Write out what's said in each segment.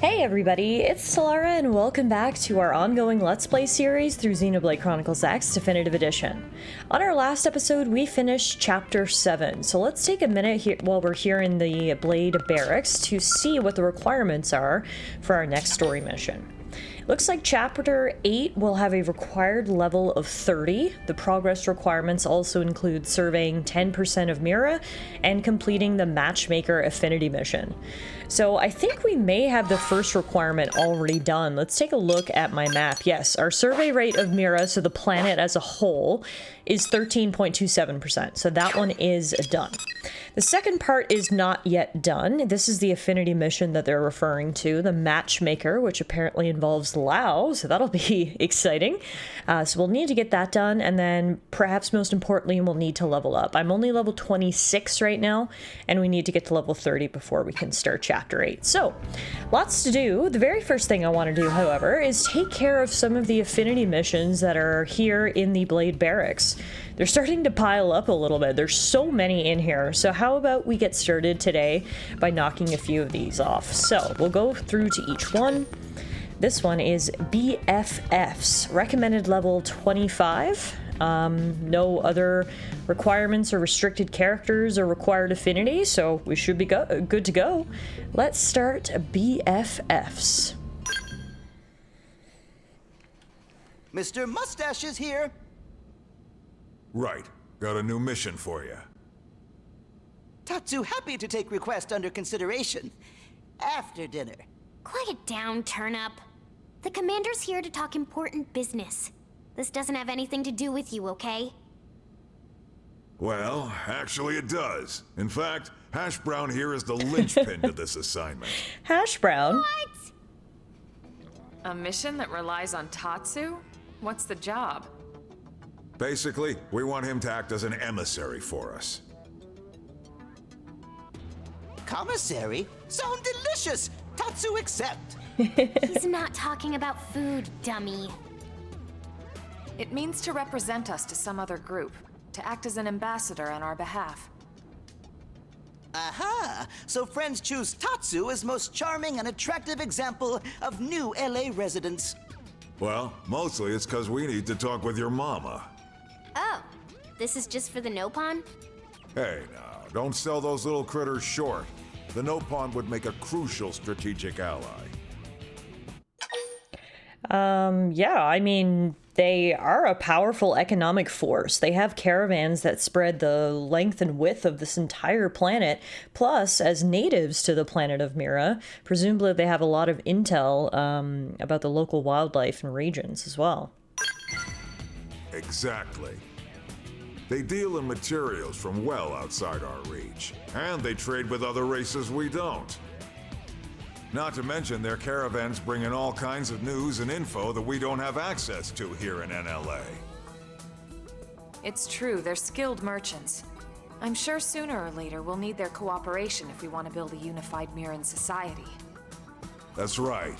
Hey everybody, it's Tallara and welcome back to our ongoing Let's Play series through Xenoblade Chronicles X Definitive Edition. On our last episode, we finished Chapter 7, so let's take a minute here while we're here in the Blade Barracks to see what the requirements are for our next story mission. Looks like Chapter 8 will have a required level of 30. The progress requirements also include surveying 10% of Mira and completing the Matchmaker Affinity mission. So I think we may have the first requirement already done. Let's take a look at my map. Yes, our survey rate of Mira, so the planet as a whole, is 13.27%. So that one is done. The second part is not yet done. This is the affinity mission that they're referring to, the Matchmaker, which apparently involves Lao, so that'll be exciting. So we'll need to get that done, and then perhaps most importantly, we'll need to level up. I'm only level 26 right now, and we need to get to level 30 before we can start Chapter 8. So, lots to do. The very first thing I want to do, however, is take care of some of the affinity missions that are here in the Blade Barracks. They're starting to pile up a little bit. There's so many in here. So how about we get started today by knocking a few of these off. So we'll go through to each one. This one is BFFs, recommended level 25. No other requirements or restricted characters or required affinity, so we should be good to go. Let's start BFFs. Mr. Mustache is here. Right. Got a new mission for you. Tatsu happy to take request under consideration. After dinner. Quiet down, Turnip. The commander's here to talk important business. This doesn't have anything to do with you, okay? Well, actually it does. In fact, Hash Brown here is the linchpin to this assignment. Hash Brown? What? A mission that relies on Tatsu? What's the job? Basically, we want him to act as an emissary for us. Commissary? Sound delicious! Tatsu accept! He's not talking about food, dummy. It means to represent us to some other group, to act as an ambassador on our behalf. Aha! So friends choose Tatsu as most charming and attractive example of new LA residents. Well, mostly it's because we need to talk with your mama. Oh, this is just for the Nopon? Hey now, don't sell those little critters short. The Nopon would make a crucial strategic ally. Yeah, I mean, they are a powerful economic force. They have caravans that spread the length and width of this entire planet. Plus, as natives to the planet of Mira, presumably they have a lot of intel about the local wildlife and regions as well. Exactly. They deal in materials from well outside our reach, and they trade with other races we don't. Not to mention their caravans bring in all kinds of news and info that we don't have access to here in NLA. It's true, they're skilled merchants. I'm sure sooner or later we'll need their cooperation if we want to build a unified Miran society. That's right.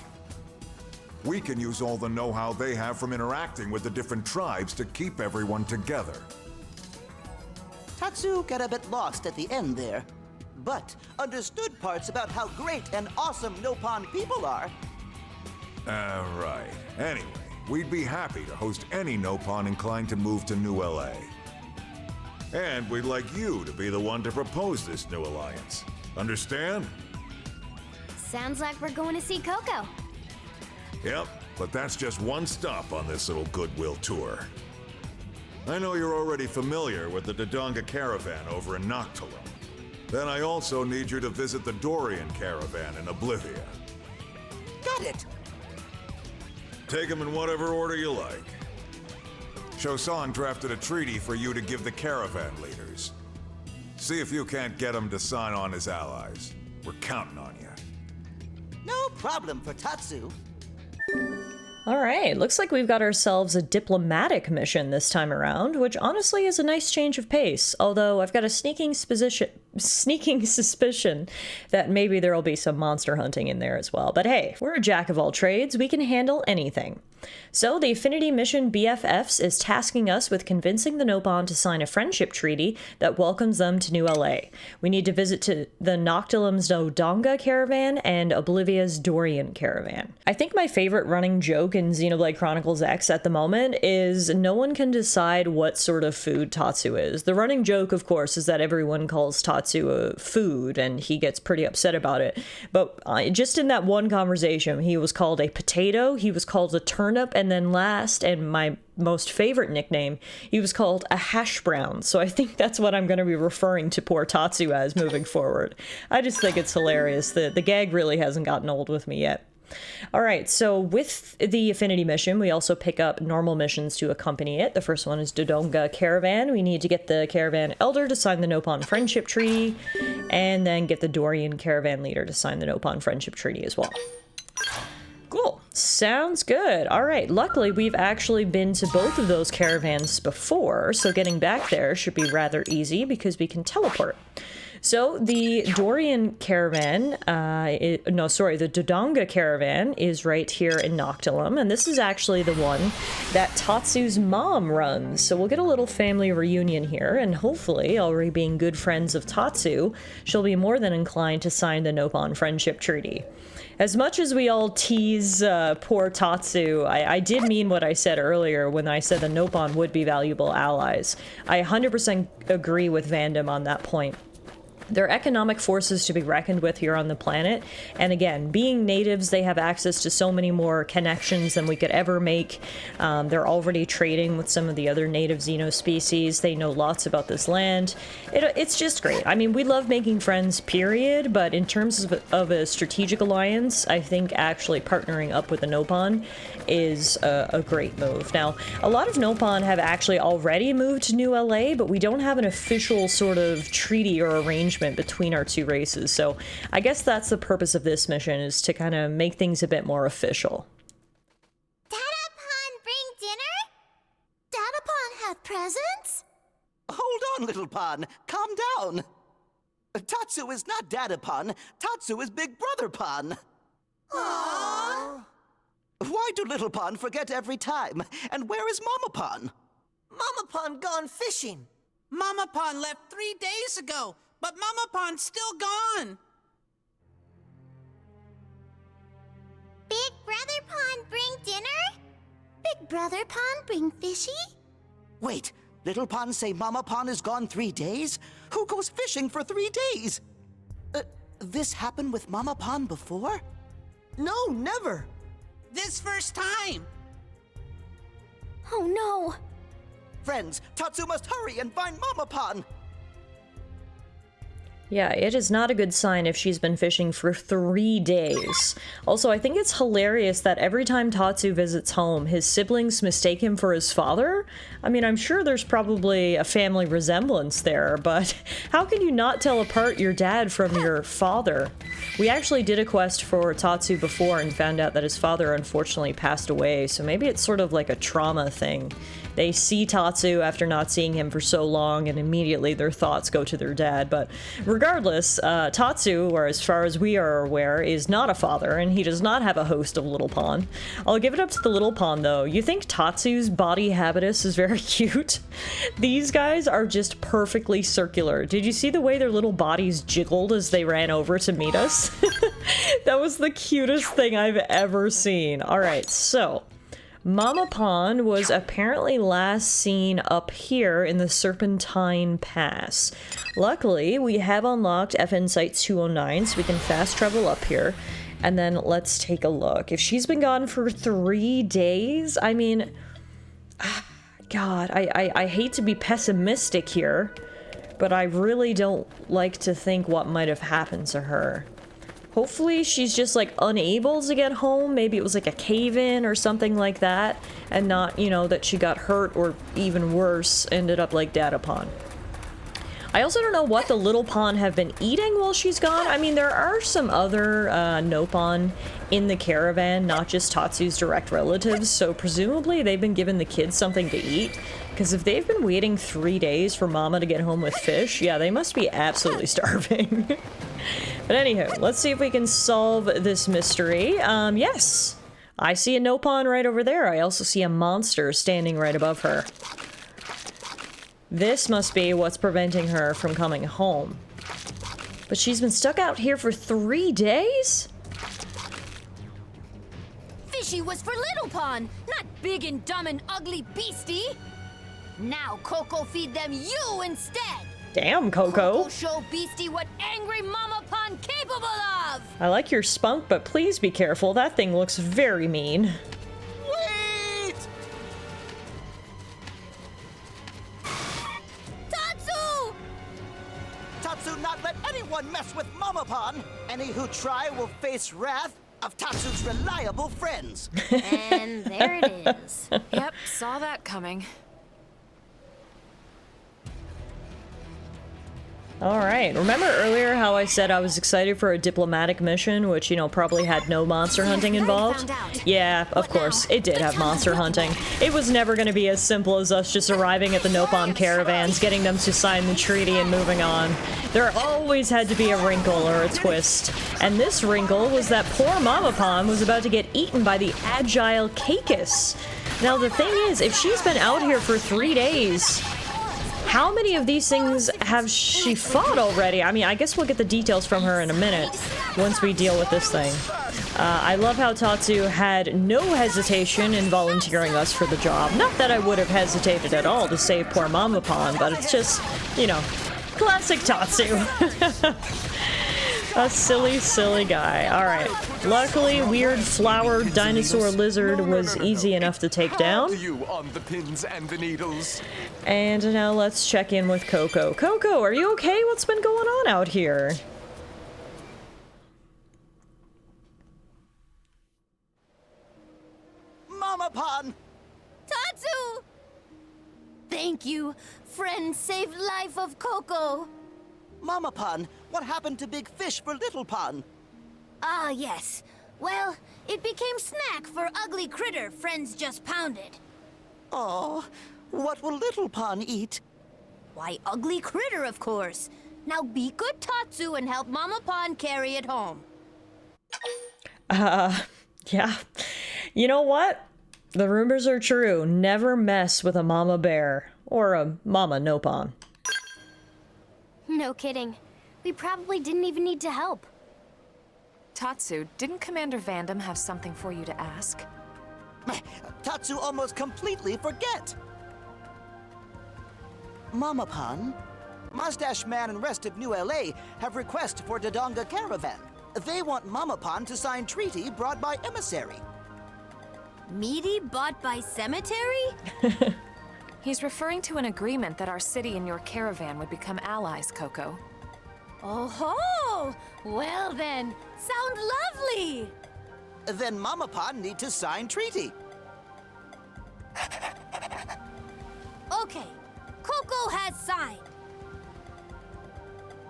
We can use all the know-how they have from interacting with the different tribes to keep everyone together. Tatsu got a bit lost at the end there, but understood parts about how great and awesome Nopon people are. Right. Anyway, we'd be happy to host any Nopon inclined to move to New LA. And we'd like you to be the one to propose this new alliance. Understand? Sounds like we're going to see Coco. Yep, but that's just one stop on this little goodwill tour. I know you're already familiar with the Dodonga caravan over in Noctilum. Then I also need you to visit the Dorian caravan in Oblivia. Got it! Take them in whatever order you like. Chosan drafted a treaty for you to give the caravan leaders. See if you can't get them to sign on as allies. We're counting on you. No problem for Tatsu. Alright, looks like we've got ourselves a diplomatic mission this time around, which honestly is a nice change of pace, although I've got a sneaking sneaking suspicion that maybe there'll be some monster hunting in there as well. But hey, we're a jack of all trades. We can handle anything. So the Affinity Mission BFFs is tasking us with convincing the Nopon to sign a friendship treaty that welcomes them to New LA. We need to visit to the Noctilum's Dodonga caravan and Oblivia's Dorian caravan. I think my favorite running joke in Xenoblade Chronicles X at the moment is no one can decide what sort of food Tatsu is. The running joke, of course, is that everyone calls Tatsu a food and he gets pretty upset about it. But just in that one conversation, he was called a potato, he was called a turnip, and then last, and my most favorite nickname, he was called a hash brown. So I think that's what I'm going to be referring to poor Tatsu as moving forward. I just think it's hilarious. The gag really hasn't gotten old with me yet. All right, so with the Affinity mission, we also pick up normal missions to accompany it. The first one is Dodonga Caravan. We need to get the Caravan Elder to sign the Nopon Friendship Treaty, and then get the Dorian Caravan Leader to sign the Nopon Friendship Treaty as well. Cool. Sounds good. All right. Luckily, we've actually been to both of those caravans before, so getting back there should be rather easy because we can teleport. So the Dorian caravan, the Dodonga caravan is right here in Noctilum, and this is actually the one that Tatsu's mom runs. So we'll get a little family reunion here, and hopefully, already being good friends of Tatsu, she'll be more than inclined to sign the Nopon Friendship Treaty. As much as we all tease poor Tatsu, I did mean what I said earlier when I said the Nopon would be valuable allies. I 100% agree with Vandom on that point. They're economic forces to be reckoned with here on the planet, and again, being natives, they have access to so many more connections than we could ever make. They're already trading with some of the other native Xeno species. They know lots about this land. It's just great. I mean, we love making friends, period, but in terms of a strategic alliance, I think actually partnering up with the Nopon is a great move. Now, a lot of Nopon have actually already moved to New LA, but we don't have an official sort of treaty or arrangement between our two races, so I guess that's the purpose of this mission, is to kind of make things a bit more official. Dadapon bring dinner? Dadapon have presents? Hold on, little Pon. Calm down. Tatsu is not Dadapon. Tatsu is Big Brother Pon. Aww. Why do little Pon forget every time? And where is Mama Pon? Mama Pon gone fishing. Mama Pon left 3 days ago, but Mama Pon's still gone. Big Brother Pon bring dinner? Big Brother Pon bring fishy? Wait, little Pon say Mama Pon is gone 3 days? Who goes fishing for 3 days? This happened with Mama Pon before? No, never. This first time. Oh no. Friends, Tatsu must hurry and find Mama Pon. Yeah, it is not a good sign if she's been fishing for 3 days. Also, I think it's hilarious that every time Tatsu visits home, his siblings mistake him for his father. I mean, I'm sure there's probably a family resemblance there, but how can you not tell apart your dad from your father? We actually did a quest for Tatsu before and found out that his father unfortunately passed away, so maybe it's sort of like a trauma thing. They see Tatsu after not seeing him for so long, and immediately their thoughts go to their dad. But regardless, Tatsu, or as far as we are aware, is not a father, and he does not have a host of Little Pon. I'll give it up to the Little Pon, though. You think Tatsu's body habitus is very cute? These guys are just perfectly circular. Did you see the way their little bodies jiggled as they ran over to meet us? That was the cutest thing I've ever seen. All right, so Mama Pon was apparently last seen up here in the Serpentine Pass. Luckily, we have unlocked FN Site 209, so we can fast travel up here. And then let's take a look. If she's been gone for 3 days, I mean, God, I hate to be pessimistic here, but I really don't like to think what might have happened to her. Hopefully she's just like unable to get home. Maybe it was like a cave-in or something like that, and not, you know, that she got hurt or even worse, ended up like Dadapon. I also don't know what the little pawn have been eating while she's gone. I mean, there are some other Nopon in the caravan, not just Tatsu's direct relatives, so presumably they've been giving the kids something to eat. Because if they've been waiting 3 days for Mama to get home with fish, yeah, they must be absolutely starving. But anywho, let's see if we can solve this mystery. Yes, I see a Nopon right over there. I also see a monster standing right above her. This must be what's preventing her from coming home. But she's been stuck out here for 3 days? Fishy was for Little Pond, not big and dumb and ugly beastie. Now Coco feed them you instead. Damn, Coco. Coco show beastie what angry Mama Pond capable of. I like your spunk, but please be careful. That thing looks very mean. Wait! Tatsu! Tatsu not let anyone mess with Mama Pond. Any who try will face wrath of Tatsu's reliable friends. And there it is. Yep, saw that coming. Alright, remember earlier how I said I was excited for a diplomatic mission, which, you know, probably had no monster hunting involved? Yeah, of course, it did have monster hunting. It was never going to be as simple as us just arriving at the Nopon caravans, getting them to sign the treaty and moving on. There always had to be a wrinkle or a twist. And this wrinkle was that poor Mama Pond was about to get eaten by the agile Caicus. Now the thing is, if she's been out here for 3 days, how many of these things have she fought already? I mean, I guess we'll get the details from her in a minute once we deal with this thing. I love how Tatsu had no hesitation in volunteering us for the job. Not that I would have hesitated at all to save poor Mama Pond, but it's just, you know, classic Tatsu. A silly, silly guy. Alright. Luckily, weird flower dinosaur lizard was easy enough to take down. On the pins and the needles. And now let's check in with Coco. Coco, are you okay? What's been going on out here? Mama Pond! Tatsu! Thank you. Friend saved life of Coco. Mama Pond, what happened to Big Fish for Little Pond? Ah, yes. Well, it became snack for ugly critter friends just pounded. Oh, what will Little Pond eat? Why, ugly critter, of course. Now be good Tatsu and help Mama Pond carry it home. Yeah. You know what? The rumors are true. Never mess with a mama bear. Or a mama Nopon. No kidding. We probably didn't even need to help. Tatsu, didn't Commander Vandam have something for you to ask? Tatsu almost completely forget. Mama Pond, Mustache Man and rest of New LA have request for Dodonga Caravan. They want Mama Pond to sign treaty brought by emissary. Meaty bought by cemetery? He's referring to an agreement that our city and your caravan would become allies, Coco. Oh ho! Well then, sound lovely! Then Mama Pond need to sign treaty. Okay, Coco has signed.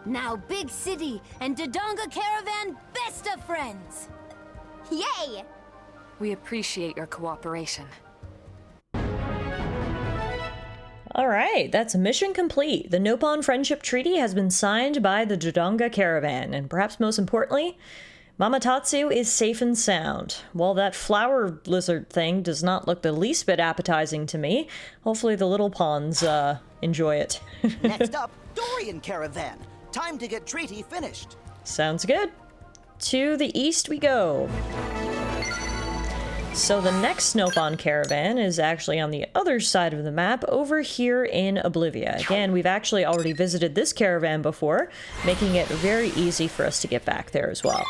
Now Big City and Dodonga Caravan best of friends. Yay! We appreciate your cooperation. Alright, that's mission complete. The Nopon Friendship Treaty has been signed by the Dodonga Caravan, and perhaps most importantly, Mama Tatsu is safe and sound. While that flower lizard thing does not look the least bit appetizing to me, hopefully the little pawns enjoy it. Next up, Dorian Caravan. Time to get treaty finished. Sounds good. To the east we go. So the next Nopon caravan is actually on the other side of the map, over here in Oblivia. Again, we've actually already visited this caravan before, making it very easy for us to get back there as well.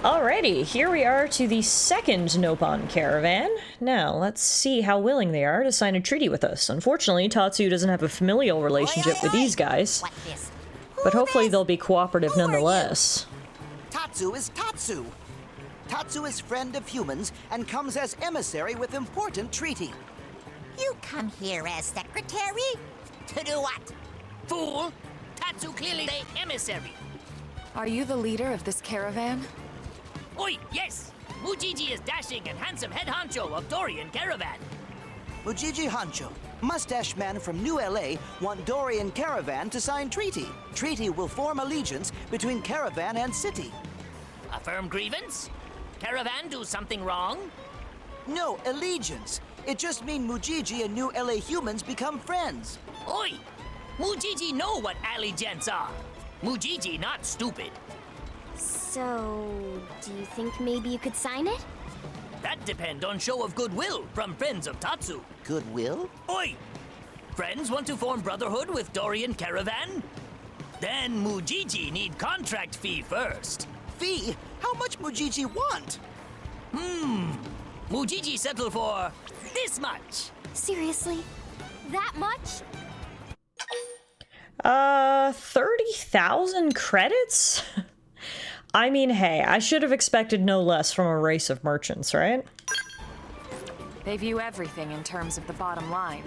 Alrighty, here we are to the second Nopon caravan. Now, let's see how willing they are to sign a treaty with us. Unfortunately, Tatsu doesn't have a familial relationship with these guys, but hopefully they'll be cooperative nonetheless. Tatsu is Tatsu. Tatsu is friend of humans and comes as emissary with important treaty. You come here as secretary? To do what? Fool! Tatsu clearly the emissary. Are you the leader of this caravan? Oi, yes! Mujiji is dashing and handsome head honcho of Dorian Caravan. Mujiji Hancho, Mustache Man from New LA want Dorian Caravan to sign treaty. Treaty will form allegiance between Caravan and City. A firm grievance? Caravan do something wrong? No, allegiance. It just means Mujiji and New LA humans become friends. Oi! Mujiji know what allegiance are. Mujiji not stupid. So, do you think maybe you could sign it? That depend on show of goodwill from friends of Tatsu. Goodwill? Oi! Friends want to form brotherhood with Dorian Caravan? Then Mujiji need contract fee first. Fee? How much Mujiji want? Mujiji settle for this much. Seriously? That much? 30,000 credits? I mean, hey, I should have expected no less from a race of merchants, right? They view everything in terms of the bottom line.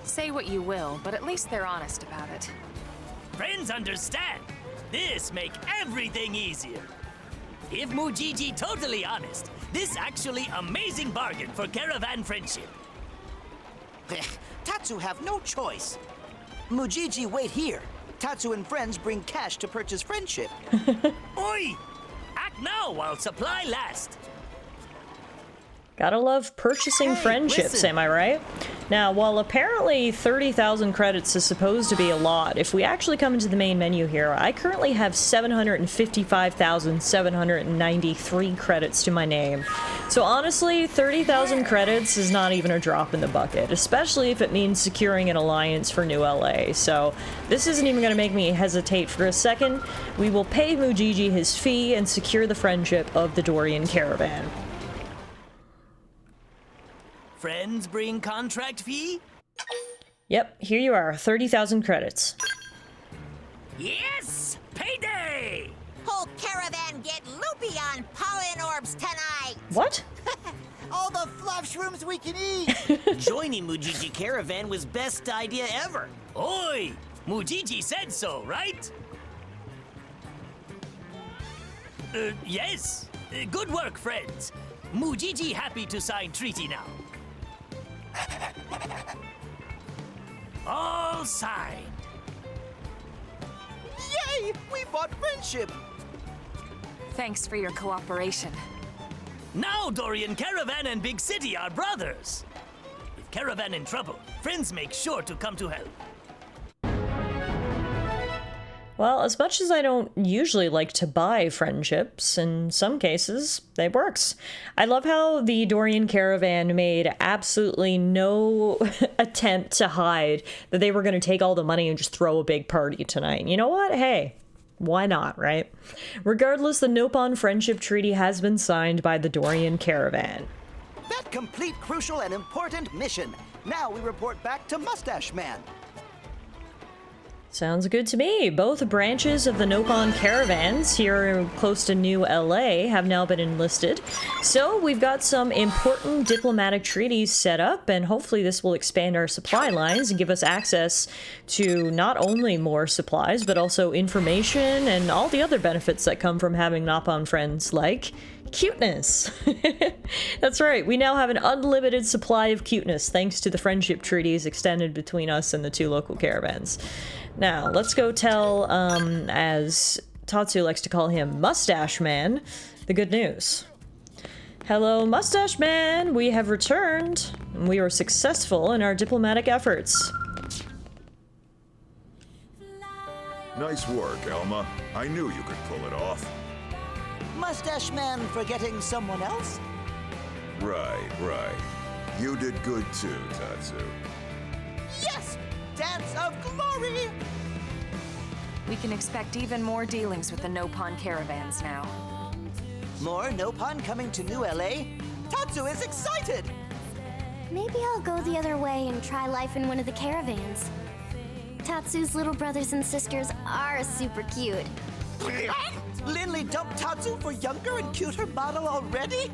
Say what you will, but at least they're honest about it. Friends understand. This make everything easier. If Mujiji totally honest, this actually amazing bargain for caravan friendship. Tatsu have no choice. Mujiji wait here. Tatsu and friends bring cash to purchase friendship. Oi! Act now while supply lasts. Gotta love purchasing Hey, friendships, listen. am I right? Now, while apparently 30,000 credits is supposed to be a lot, if we actually come into the main menu here, I currently have 755,793 credits to my name. So honestly, 30,000 credits is not even a drop in the bucket, especially if it means securing an alliance for New LA. So this isn't even gonna make me hesitate for a second. We will pay Mujiji his fee and secure the friendship of the Dorian Caravan. Friends bring contract fee? Yep, here you are, 30,000 credits. Yes! Payday! Whole caravan get loopy on pollen orbs tonight. What? All the fluff shrooms we can eat. Joining Mujiji Caravan was best idea ever. Oi! Mujiji said so, right? Yes. Good work, friends. Mujiji happy to sign treaty now. All signed. Yay! We bought friendship! Thanks for your cooperation. Now Dorian Caravan and Big City are brothers. If Caravan in trouble, friends make sure to come to help. Well, as much as I don't usually like to buy friendships, in some cases, they works. I love how the Dorian Caravan made absolutely no attempt to hide that they were going to take all the money and just throw a big party tonight. You know what? Hey, why not, right? Regardless, the Nopon Friendship Treaty has been signed by the Dorian Caravan. That complete crucial and important mission. Now we report back to Mustache Man. Sounds good to me. Both branches of the Nopon caravans here close to New LA have now been enlisted. So we've got some important diplomatic treaties set up, and hopefully this will expand our supply lines and give us access to not only more supplies, but also information and all the other benefits that come from having Nopon friends, like cuteness. That's right, we now have an unlimited supply of cuteness thanks to the friendship treaties extended between us and the two local caravans. Now, let's go tell, as Tatsu likes to call him, Mustache Man, the good news. Hello, Mustache Man! We have returned. We were successful in our diplomatic efforts. Nice work, Elma. I knew you could pull it off. Mustache Man forgetting someone else? Right, right. You did good too, Tatsu. Yes! Dance of glory! We can expect even more dealings with the Nopon caravans now. More Nopon coming to New LA? Tatsu is excited! Maybe I'll go the other way and try life in one of the caravans. Tatsu's little brothers and sisters are super cute. Lindley dumped Tatsu for younger and cuter model already?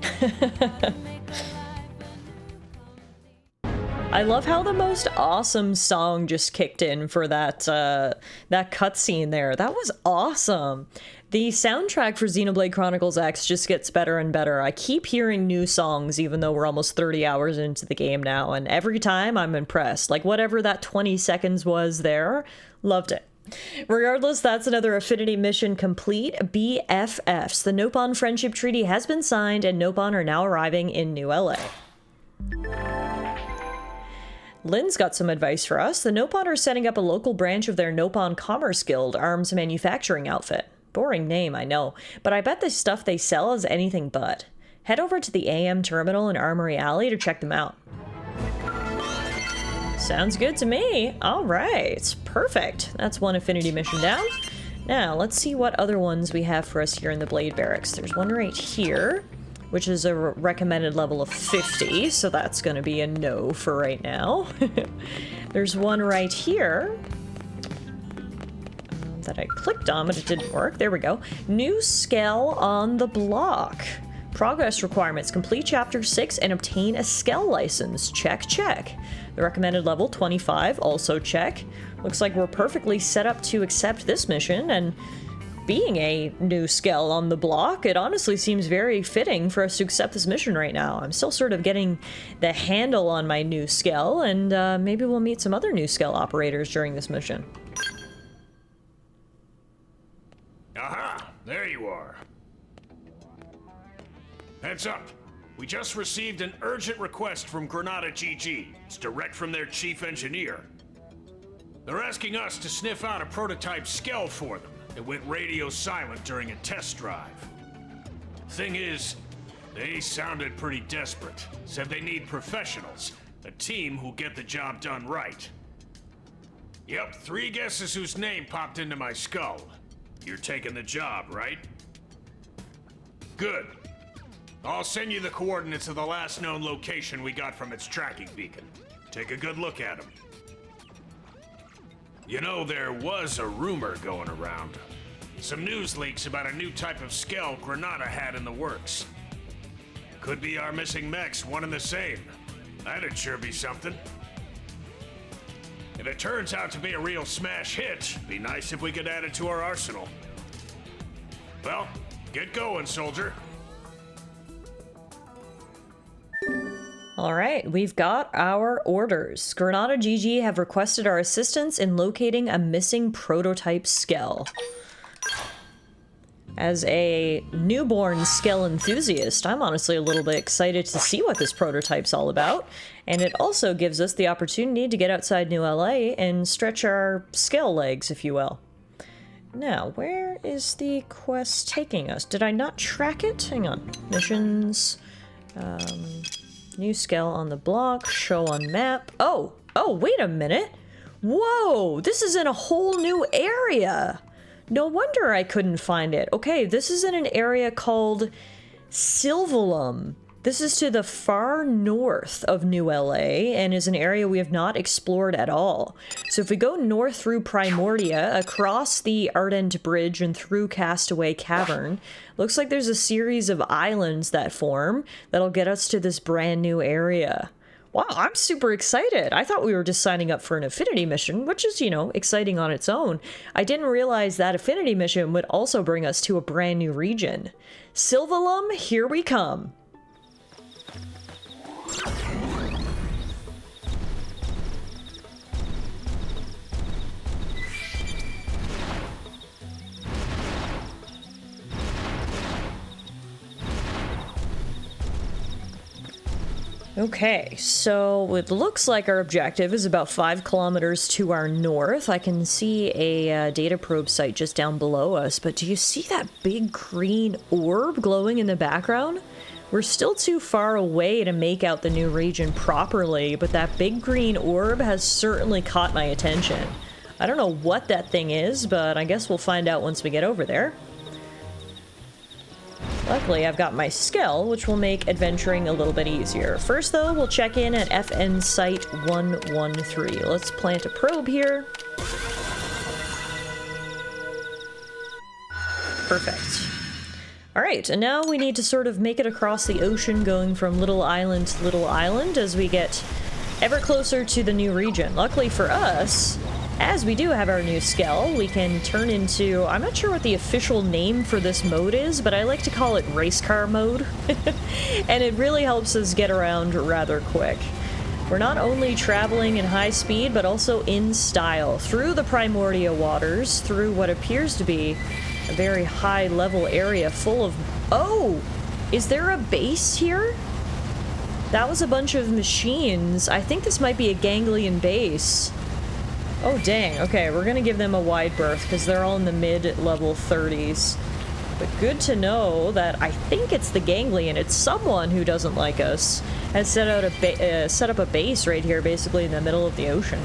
I love how the most awesome song just kicked in for that that cutscene there. That was awesome. The soundtrack for Xenoblade Chronicles X just gets better and better. I keep hearing new songs even though we're almost 30 hours into the game now, and every time I'm impressed. Like whatever that 20 seconds was there, loved it. Regardless, that's another affinity mission complete. BFFs. The Nopon Friendship Treaty has been signed and Nopon are now arriving in New LA. Lynn's got some advice for us. The Nopon are setting up a local branch of their Nopon Commerce Guild arms manufacturing outfit. Boring name, I know, but I bet the stuff they sell is anything but. Head over to the AM Terminal in Armory Alley to check them out. Sounds good to me. All right, perfect. That's one affinity mission down. Now, let's see what other ones we have for us here in the Blade Barracks. There's one right here, which is a recommended level of 50, so that's going to be a no for right now. There's one right here that I clicked on, but it didn't work. There we go. New Skell on the block. Progress requirements. Complete Chapter 6 and obtain a Skell license. Check, check. The recommended level, 25, also check. Looks like we're perfectly set up to accept this mission, and being a new Skell on the block, it honestly seems very fitting for us to accept this mission right now. I'm still sort of getting the handle on my new Skell, and maybe we'll meet some other new Skell operators during this mission. Aha! There you are. Heads up. We just received an urgent request from Granada GG. It's direct from their chief engineer. They're asking us to sniff out a prototype Skell for them. It went radio silent during a test drive. Thing is, they sounded pretty desperate. Said they need professionals. A team who'll get the job done right. Yep, 3 guesses whose name popped into my skull. You're taking the job, right? Good. I'll send you the coordinates of the last known location we got from its tracking beacon. Take a good look at them. You know, there was a rumor going around. Some news leaks about a new type of Skell Granada had in the works. Could be our missing mechs, one and the same. That'd sure be something. If it turns out to be a real smash hit, be nice if we could add it to our arsenal. Well, get going, soldier. All right, we've got our orders. Granada GG have requested our assistance in locating a missing prototype Skell. As a newborn Skell enthusiast, I'm honestly a little bit excited to see what this prototype's all about, and it also gives us the opportunity to get outside New LA and stretch our Skell legs, if you will. Now, where is the quest taking us? Did I not track it? Hang on. Missions, new Skell on the block, show on map. Oh, wait a minute. Whoa, this is in a whole new area. No wonder I couldn't find it. Okay, this is in an area called Sylvalum. This is to the far north of New LA and is an area we have not explored at all. So if we go north through Primordia, across the Ardent Bridge and through Castaway Cavern, looks like there's a series of islands that form that'll get us to this brand new area. Wow, I'm super excited. I thought we were just signing up for an affinity mission, which is, you know, exciting on its own. I didn't realize that affinity mission would also bring us to a brand new region. Sylvalum, here we come. Okay, so it looks like our objective is about 5 kilometers to our north. I can see a data probe site just down below us, but do you see that big green orb glowing in the background? We're still too far away to make out the new region properly, but that big green orb has certainly caught my attention. I don't know what that thing is, but I guess we'll find out once we get over there. Luckily, I've got my Skell, which will make adventuring a little bit easier. First, though, we'll check in at FN Site 113. Let's plant a probe here. Perfect. Alright, and now we need to sort of make it across the ocean, going from little island to little island as we get ever closer to the new region. Luckily for us, as we do have our new Skell, we can turn into, I'm not sure what the official name for this mode is, but I like to call it race car mode. And it really helps us get around rather quick. We're not only traveling in high speed, but also in style, through the Primordia waters, through what appears to be a very high level area full of... Oh! Is there a base here? That was a bunch of machines. I think this might be a ganglion base. Oh, dang. Okay, we're gonna give them a wide berth because they're all in the mid-level 30s. But good to know that I think it's the ganglion. It's someone who doesn't like us. Has set up a base right here, basically in the middle of the ocean.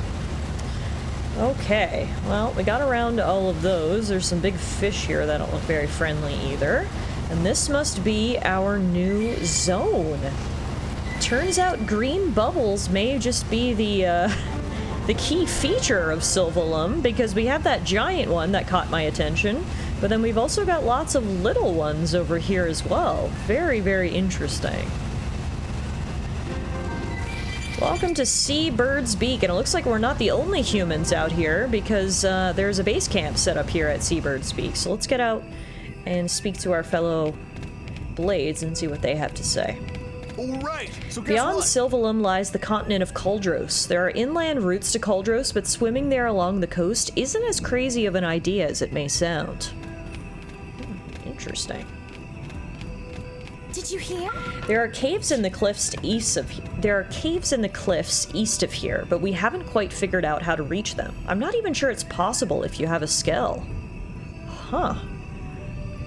Okay, well, we got around to all of those. There's some big fish here that don't look very friendly either. And this must be our new zone. Turns out green bubbles may just be the key feature of Sylvalum, because we have that giant one that caught my attention, but then we've also got lots of little ones over here as well. Very, very interesting. Welcome to Seabird's Beak, and it looks like we're not the only humans out here, because there's a base camp set up here at Seabird's Beak. So let's get out and speak to our fellow Blades and see what they have to say. Alright, so guess Beyond what? Sylvalum lies the continent of Cauldros. There are inland routes to Cauldros, but swimming there along the coast isn't as crazy of an idea as it may sound. Interesting. Did you hear? There are caves in the cliffs east of here, but we haven't quite figured out how to reach them. I'm not even sure it's possible if you have a Skell. Huh.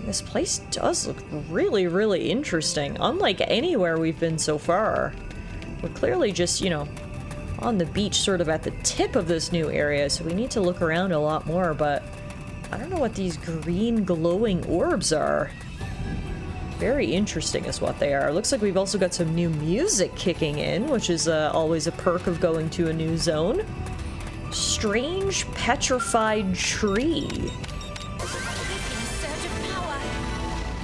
This place does look really, really interesting. Unlike anywhere we've been so far. We're clearly just, you know, on the beach sort of at the tip of this new area, so we need to look around a lot more, but I don't know what these green glowing orbs are. Very interesting is what they are. Looks like we've also got some new music kicking in, which is always a perk of going to a new zone. Strange petrified tree.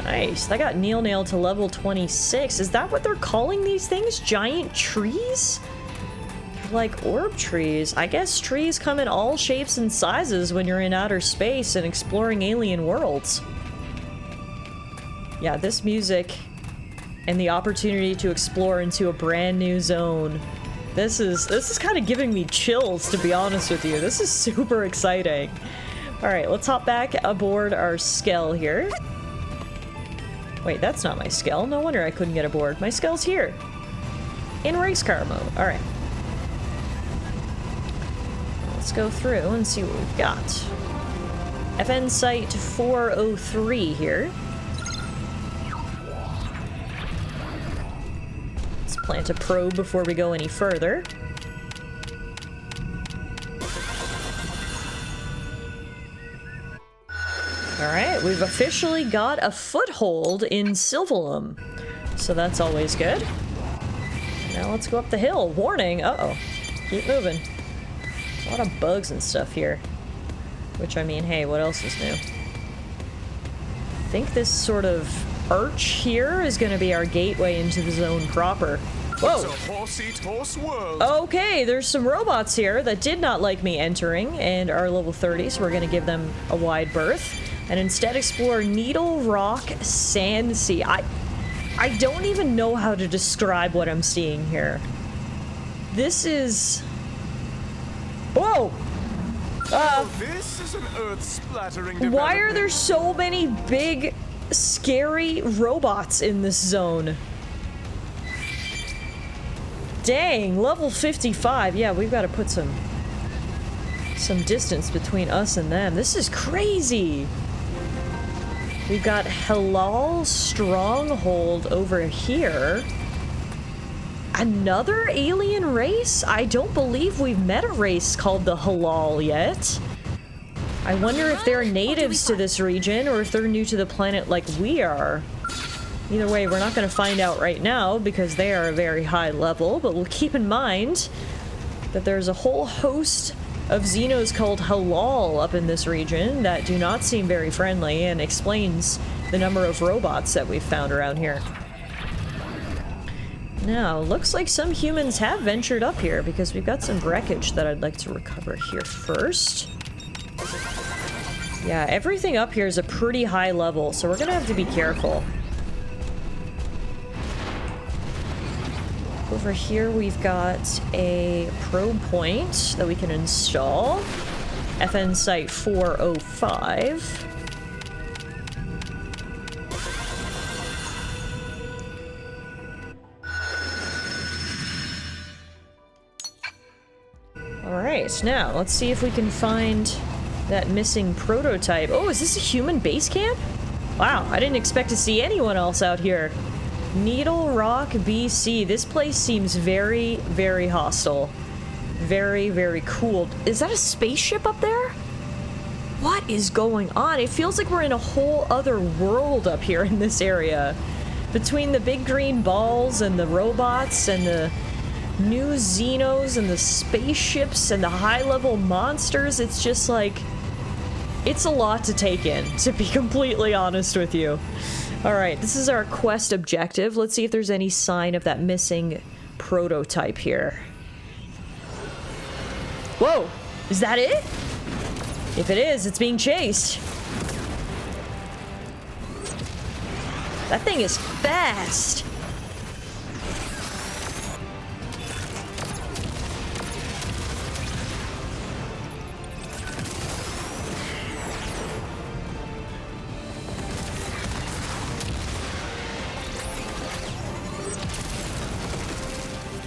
Nice. That got nailed to level 26. Is that what they're calling these things? Giant trees? They're like orb trees. I guess trees come in all shapes and sizes when you're in outer space and exploring alien worlds. Yeah, this music and the opportunity to explore into a brand new zone. This is kind of giving me chills, to be honest with you. This is super exciting. All right, let's hop back aboard our Skell here. Wait, that's not my Skell. No wonder I couldn't get aboard. My Skell's here. In race car mode. Alright. Let's go through and see what we've got. FN Site 403 here. Let's plant a probe before we go any further. Alright, we've officially got a foothold in Sylvalum, so that's always good. Now let's go up the hill. Warning! Uh-oh. Keep moving. A lot of bugs and stuff here. Which, I mean, hey, what else is new? I think this sort of arch here is going to be our gateway into the zone proper. Whoa! It's a horse-eat horse world. Okay, there's some robots here that did not like me entering and are level 30, so we're going to give them a wide berth. And instead explore Needle Rock Sand Sea. I don't even know how to describe what I'm seeing here. This is... Whoa! This is an earth-splattering development. Why are there so many big, scary robots in this zone? Dang, level 55. Yeah, we've got to put some distance between us and them. This is crazy. We've got Halal Stronghold over here. Another alien race? I don't believe we've met a race called the Halal yet. I wonder if they're natives to this region or if they're new to the planet like we are. Either way, we're not going to find out right now because they are a very high level, but we'll keep in mind that there's a whole host of Xenos called Halal up in this region that do not seem very friendly, and explains the number of robots that we've found around here. Now, looks like some humans have ventured up here because we've got some wreckage that I'd like to recover here first. Yeah, everything up here is a pretty high level, so we're gonna have to be careful. Over here we've got a probe point that we can install. FN Site 405. Alright, now let's see if we can find that missing prototype. Oh, is this a human base camp? Wow, I didn't expect to see anyone else out here. Needle Rock, BC. This place seems very, very hostile. Very, very cool. Is that a spaceship up there? What is going on? It feels like we're in a whole other world up here in this area. Between the big green balls and the robots and the new Xenos and the spaceships and the high-level monsters, it's just like... it's a lot to take in, to be completely honest with you. Alright, this is our quest objective. Let's see if there's any sign of that missing prototype here. Whoa! Is that it? If it is, it's being chased. That thing is fast!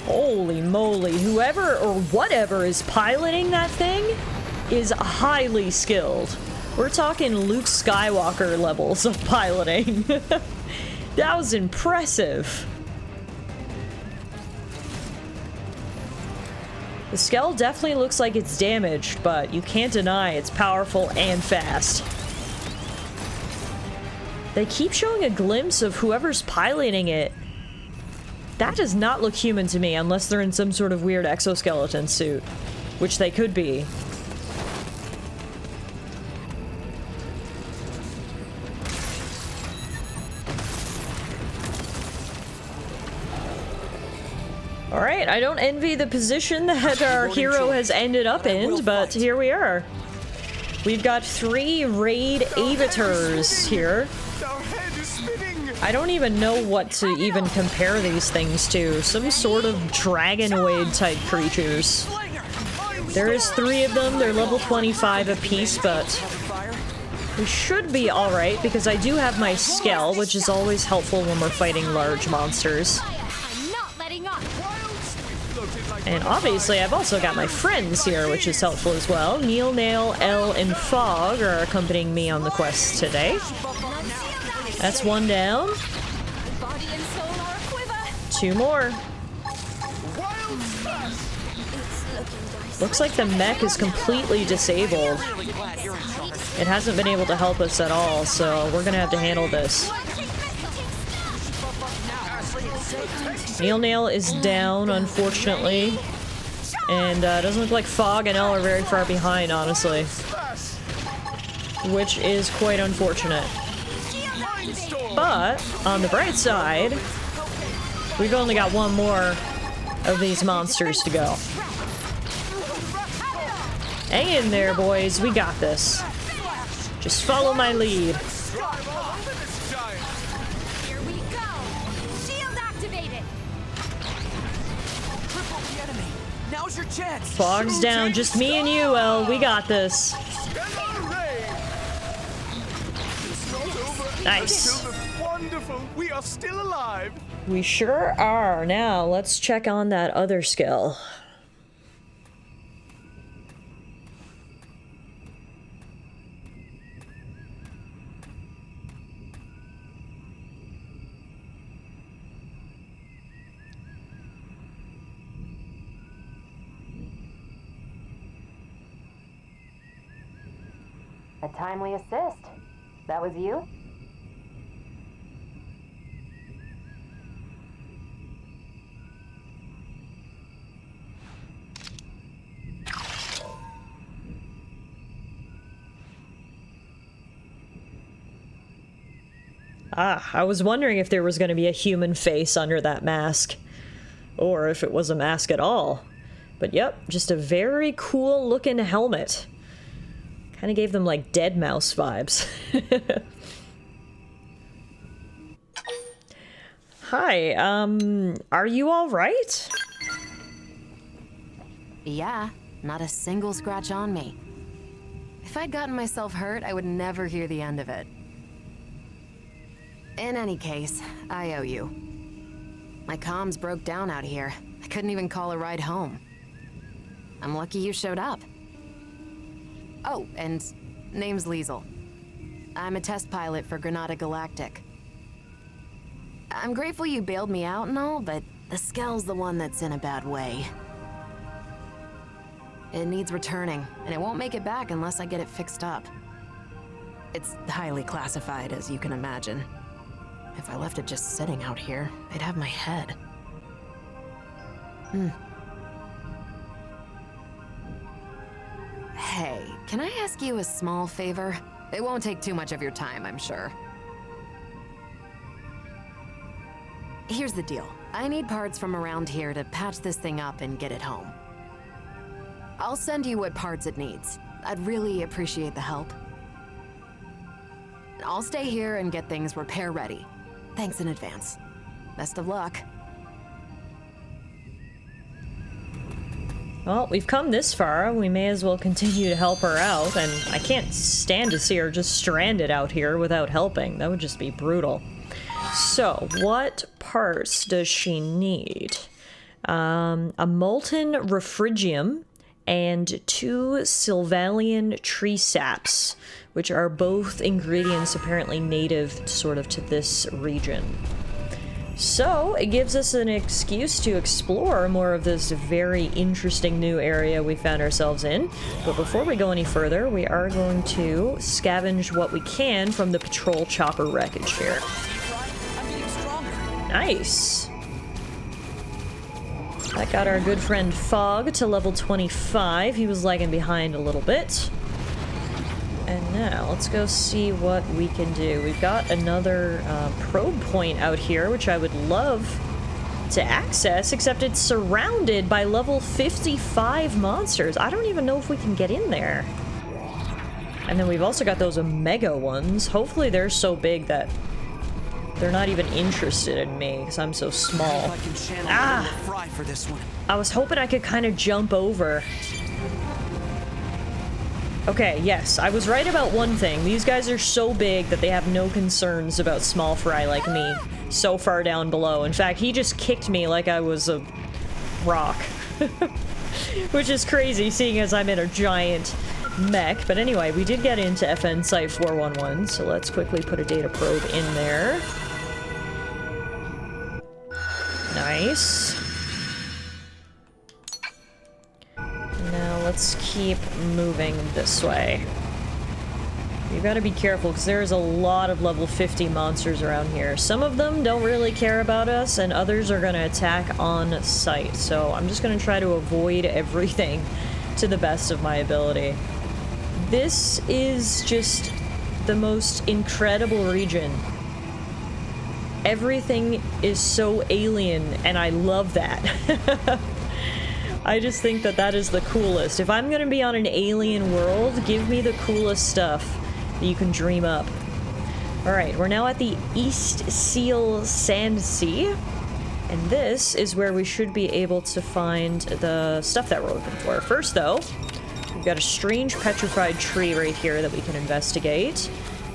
Holy moly, whoever or whatever is piloting that thing is highly skilled. We're talking Luke Skywalker levels of piloting. That was impressive. The Skell definitely looks like it's damaged, but you can't deny it's powerful and fast. They keep showing a glimpse of whoever's piloting it. That does not look human to me unless they're in some sort of weird exoskeleton suit, which they could be. Alright, I don't envy the position that our hero has ended up in, but here we are. We've got 3 raid avatars here. I don't even know what to even compare these things to. Some sort of dragonoid type creatures. There is 3 of them. They're level 25 apiece, but we should be alright because I do have my Skell, which is always helpful when we're fighting large monsters. And obviously I've also got my friends here, which is helpful as well. Neil, Nail, Elle, and Fog are accompanying me on the quest today. That's 1 down. 2 more. Looks like the mech is completely disabled. It hasn't been able to help us at all, so we're gonna have to handle this. Neil Nail is down, unfortunately. And doesn't look like Fog and Elle are very far behind, honestly. Which is quite unfortunate. But, on the bright side, we've only got 1 more of these monsters to go. Hang in there, boys. We got this. Just follow my lead. Here we go. Shield activated. Cripple the enemy. Now's your chance. Fog's down. Just me and you, Elle. We got this. Nice. Wonderful. We are still alive. We sure are. Now, let's check on that other skill. A timely assist. That was you? Ah, I was wondering if there was going to be a human face under that mask. or if it was a mask at all. But yep, just a very cool looking helmet. Kind of gave them like Dead Mouse vibes. Hi, are you all right? Yeah, not a single scratch on me. If I'd gotten myself hurt, I would never hear the end of it. In any case, I owe you. My comms broke down out here. I couldn't even call a ride home. I'm lucky you showed up. Oh, and name's Liesel. I'm a test pilot for Granada Galactic. I'm grateful you bailed me out and all, but the Skells the one that's in a bad way. It needs returning, and it won't make it back unless I get it fixed up. It's highly classified, as you can imagine. If I left it just sitting out here, they'd have my head. Hey, can I ask you a small favor? It won't take too much of your time, I'm sure. Here's the deal. I need parts from around here to patch this thing up and get it home. I'll send you what parts it needs. I'd really appreciate the help. I'll stay here and get things repair ready. Thanks in advance. Best of luck. Well, we've come this far. We may as well continue to help her out, and I can't stand to see her just stranded out here without helping. That would just be brutal. So, what parts does she need? A molten refrigium and 2 Sylvalian tree saps, which are both ingredients apparently native sort of to this region. So, it gives us an excuse to explore more of this very interesting new area we found ourselves in. But before we go any further, we are going to scavenge what we can from the patrol chopper wreckage here. Nice! That got our good friend Fog to level 25. He was lagging behind a little bit. And now, let's go see what we can do. We've got another probe point out here, which I would love to access, except it's surrounded by level 55 monsters. I don't even know if we can get in there. And then we've also got those Omega ones. Hopefully they're so big that they're not even interested in me, because I'm so small. For this one. I was hoping I could kind of jump over. Okay, yes, I was right about one thing. These guys are so big that they have no concerns about small fry like me so far down below. In fact, he just kicked me like I was a rock. Which is crazy, seeing as I'm in a giant mech. But anyway, we did get into FN Site 411, so let's quickly put a data probe in there. Nice. Now let's keep moving this way. You've got to be careful because there's a lot of level 50 monsters around here. Some of them don't really care about us, and others are going to attack on sight. So I'm just going to try to avoid everything to the best of my ability. This is just the most incredible region. Everything is so alien, and I love that. I just think that that is the coolest. If I'm gonna be on an alien world, give me the coolest stuff that you can dream up. Alright, we're now at the East Seal Sand Sea, and this is where we should be able to find the stuff that we're looking for. First, though, we've got a strange petrified tree right here that we can investigate.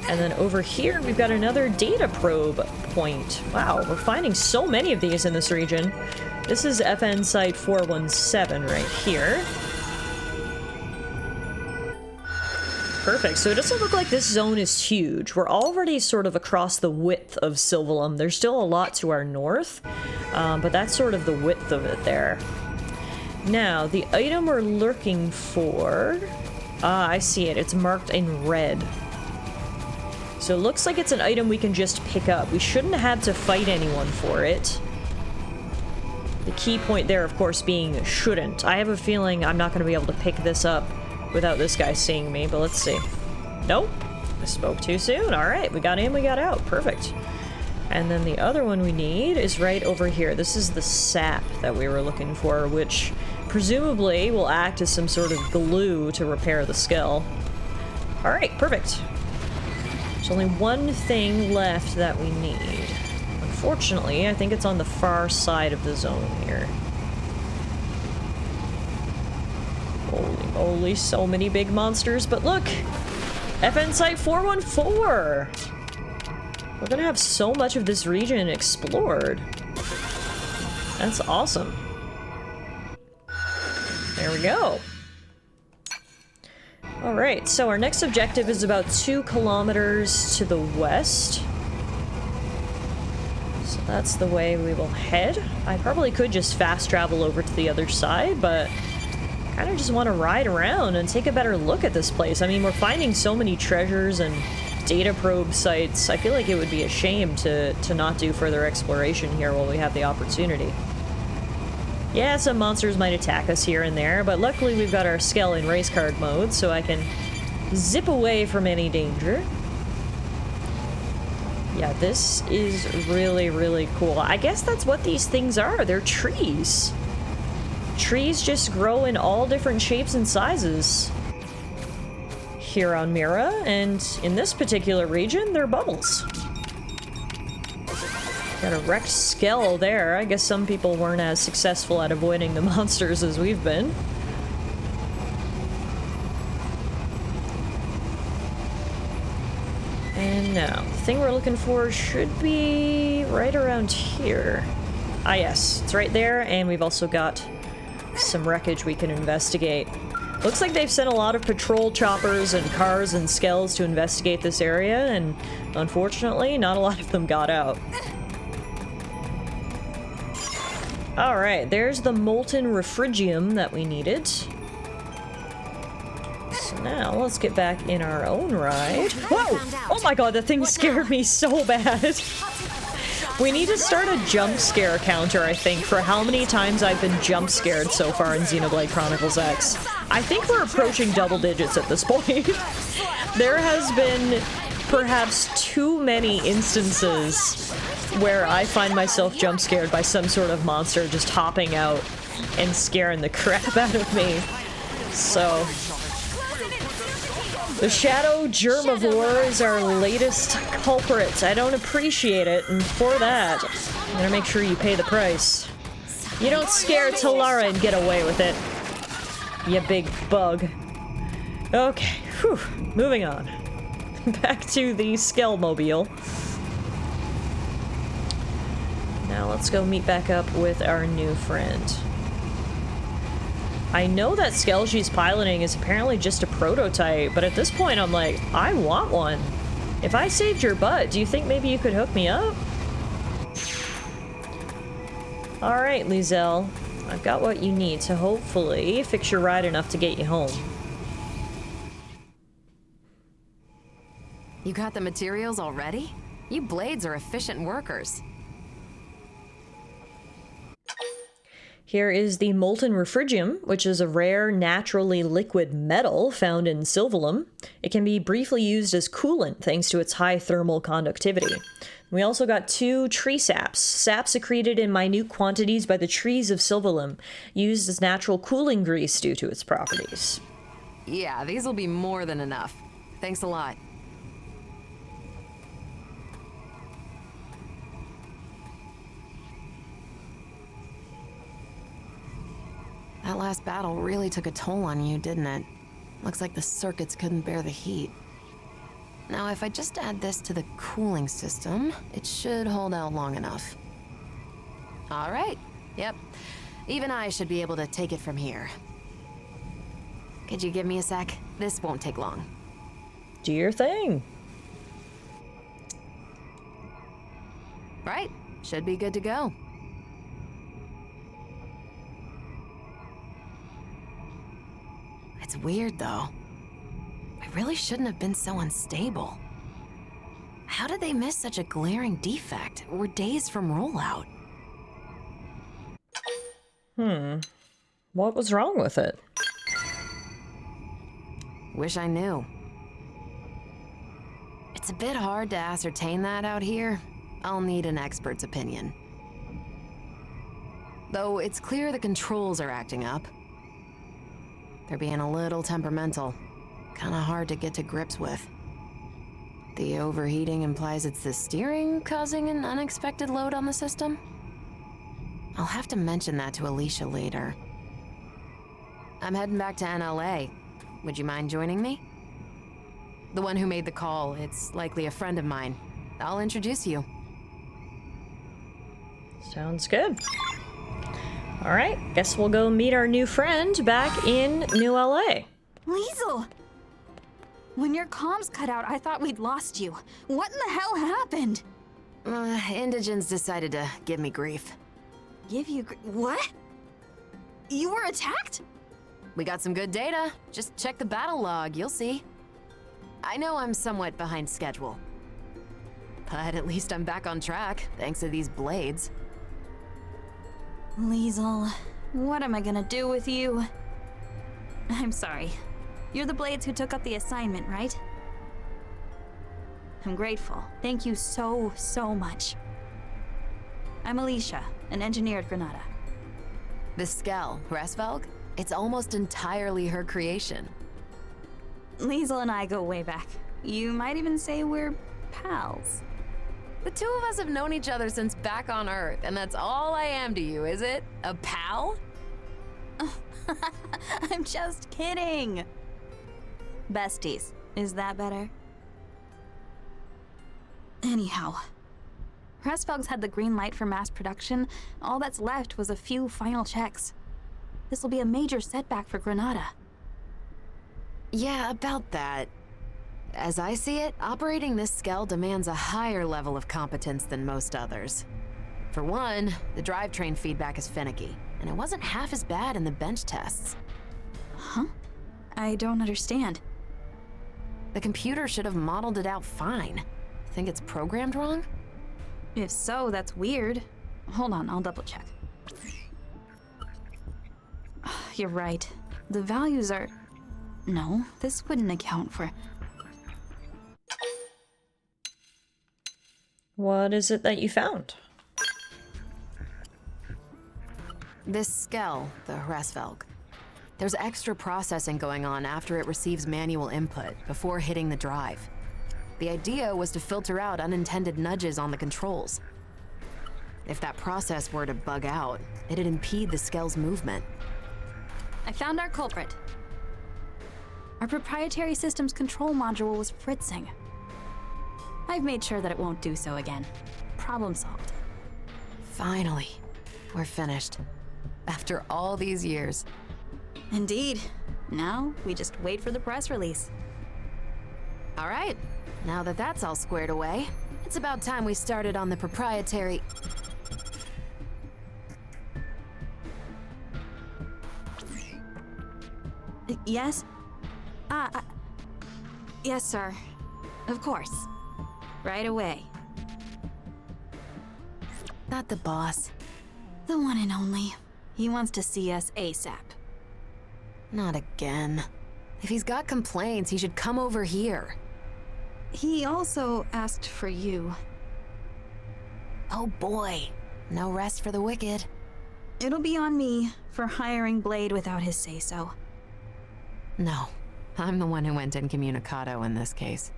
And then over here, we've got another data probe point. Wow, we're finding so many of these in this region. This is FN Site 417 right here. Perfect, so it doesn't look like this zone is huge. We're already sort of across the width of Sylvalum. There's still a lot to our north, but that's sort of the width of it there. Now, the item we're looking for... Ah, I see it. It's marked in red. So it looks like it's an item we can just pick up. We shouldn't have to fight anyone for it. The key point there, of course, being shouldn't. I have a feeling I'm not going to be able to pick this up without this guy seeing me, but let's see. Nope. I spoke too soon. Alright, we got in, we got out. Perfect. And then the other one we need is right over here. This is the sap that we were looking for, which presumably will act as some sort of glue to repair the Skell. Alright, perfect. There's only one thing left that we need. Unfortunately, I think it's on the far side of the zone here. Holy moly, so many big monsters, but look! FN Site 414! We're gonna have so much of this region explored. That's awesome. There we go. Alright, so our next objective is about 2 kilometers to the west. So that's the way we will head. I probably could just fast travel over to the other side, but I kind of just want to ride around and take a better look at this place. I mean, we're finding so many treasures and data probe sites. I feel like it would be a shame to not do further exploration here while we have the opportunity. Yeah, some monsters might attack us here and there, but luckily we've got our Skell in race card mode, so I can zip away from any danger. Yeah, this is really, really cool. I guess that's what these things are. They're trees. Trees just grow in all different shapes and sizes here on Mira, and in this particular region, they're bubbles. Got a wrecked Skell there. I guess some people weren't as successful at avoiding the monsters as we've been. And now, the thing we're looking for should be right around here. Ah yes, it's right there, and we've also got some wreckage we can investigate. Looks like they've sent a lot of patrol choppers and cars and Skells to investigate this area, and unfortunately, not a lot of them got out. Alright, there's the molten refrigium that we needed. So now, let's get back in our own ride. Whoa! Oh my god, that thing scared me so bad. We need to start a jump scare counter, I think, for how many times I've been jump scared so far in Xenoblade Chronicles X. I think we're approaching double digits at this point. There has been perhaps too many instances where I find myself jump scared by some sort of monster just hopping out and scaring the crap out of me. So, the Shadow Germivore is our latest culprit. I don't appreciate it, and for that, I'm gonna make sure you pay the price. You don't scare Tallara and get away with it, you big bug. Okay, whew, moving on. Back to the Skellmobile. Now let's go meet back up with our new friend. I know that Skell she's piloting is apparently just a prototype, but at this point I'm like, I want one. If I saved your butt, do you think maybe you could hook me up? Alright, Lizelle. I've got what you need to hopefully fix your ride enough to get you home. You got the materials already? You blades are efficient workers. Here is the molten refrigium, which is a rare, naturally liquid metal found in Sylvalum. It can be briefly used as coolant thanks to its high thermal conductivity. We also got 2 tree saps, sap secreted in minute quantities by the trees of Sylvalum, used as natural cooling grease due to its properties. Yeah, these will be more than enough. Thanks a lot. That last battle really took a toll on you, didn't it? Looks like the circuits couldn't bear the heat. Now, if I just add this to the cooling system, it should hold out long enough. All right. Yep. Even I should be able to take it from here. Could you give me a sec? This won't take long. Do your thing. Right. Should be good to go. It's weird, though. I really shouldn't have been so unstable. How did they miss such a glaring defect? We're days from rollout. What was wrong with it? Wish I knew. It's a bit hard to ascertain that out here. I'll need an expert's opinion. Though it's clear the controls are acting up. They're being a little temperamental. Kinda hard to get to grips with. The overheating implies it's the steering causing an unexpected load on the system? I'll have to mention that to Alicia later. I'm heading back to NLA. Would you mind joining me? The one who made the call, it's likely a friend of mine. I'll introduce you. Sounds good. Alright, guess we'll go meet our new friend back in New LA. Liesel! When your comms cut out, I thought we'd lost you. What in the hell happened? Indigens decided to give me grief. Give you what? You were attacked? We got some good data. Just check the battle log, you'll see. I know I'm somewhat behind schedule. But at least I'm back on track, thanks to these blades. Liesel, what am I gonna do with you? I'm sorry. You're the Blades who took up the assignment, right? I'm grateful. Thank you so, so much. I'm Alicia, an engineer at Granada. The Skell, Resvelg? It's almost entirely her creation. Liesel and I go way back. You might even say we're pals. The two of us have known each other since back on Earth, and that's all I am to you, is it? A pal? I'm just kidding. Besties. Is that better? Anyhow, Resvelg's had the green light for mass production. All that's left was a few final checks. This will be a major setback for Granada. Yeah, about that. As I see it, operating this Skell demands a higher level of competence than most others. For one, the drivetrain feedback is finicky, and it wasn't half as bad in the bench tests. Huh? I don't understand. The computer should have modeled it out fine. Think it's programmed wrong? If so, that's weird. Hold on, I'll double check. You're right. The values are... No, this wouldn't account for... What is it that you found? This Skell, the Resvelg. There's extra processing going on after it receives manual input, before hitting the drive. The idea was to filter out unintended nudges on the controls. If that process were to bug out, it'd impede the Skell's movement. I found our culprit. Our proprietary system's control module was fritzing. I've made sure that it won't do so again. Problem solved. Finally, we're finished. After all these years. Indeed. Now, we just wait for the press release. All right. Now that that's all squared away, it's about time we started on the proprietary... Yes? Yes, sir. Of course. Right away. Not the boss. The one and only. He wants to see us ASAP. Not again. If he's got complaints, he should come over here. He also asked for you. Oh boy. No rest for the wicked. It'll be on me for hiring Blade without his say-so. No. I'm the one who went incommunicado in this case.